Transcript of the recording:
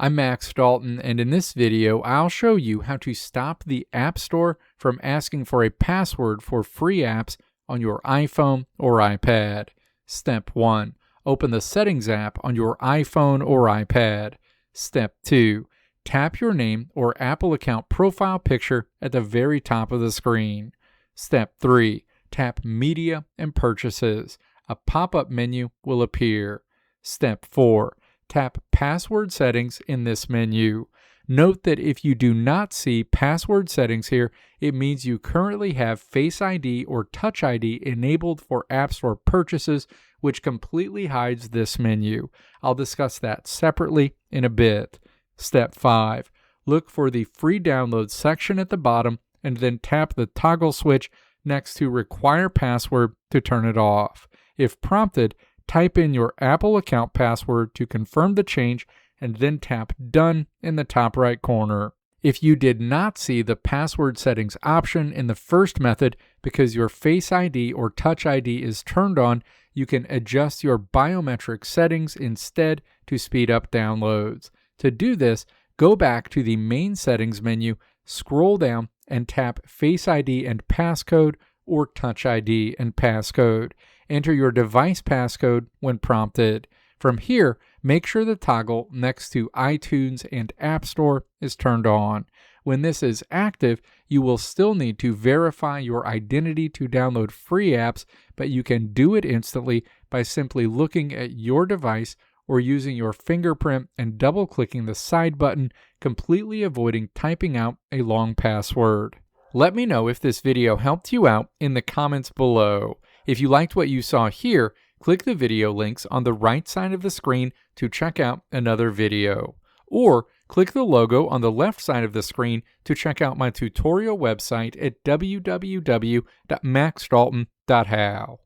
I'm Max Dalton, and in this video, I'll show you how to stop the App Store from asking for a password for free apps on your iPhone or iPad. Step 1. Open the Settings app on your iPhone or iPad. Step 2. Tap your name or Apple account profile picture at the very top of the screen. Step 3. Tap Media and Purchases. A pop-up menu will appear. Step 4. Tap Password Settings in this menu. Note that if you do not see Password Settings here, it means you currently have Face ID or Touch ID enabled for App Store purchases, which completely hides this menu. I'll discuss that separately in a bit. Step 5. Look for the free download section at the bottom and then tap the toggle switch next to Require Password to turn it off. If prompted, type in your Apple account password to confirm the change and then tap Done in the top right corner. If you did not see the password settings option in the first method because your Face ID or Touch ID is turned on, you can adjust your biometric settings instead to speed up downloads. To do this, go back to the main settings menu, scroll down, and tap Face ID and Passcode or Touch ID and Passcode. Enter your device passcode when prompted. From here, make sure the toggle next to iTunes and App Store is turned on. When this is active, you will still need to verify your identity to download free apps, but you can do it instantly by simply looking at your device or using your fingerprint and double-clicking the side button, completely avoiding typing out a long password. Let me know if this video helped you out in the comments below. If you liked what you saw here, click the video links on the right side of the screen to check out another video. Or click the logo on the left side of the screen to check out my tutorial website at www.maxdalton.how.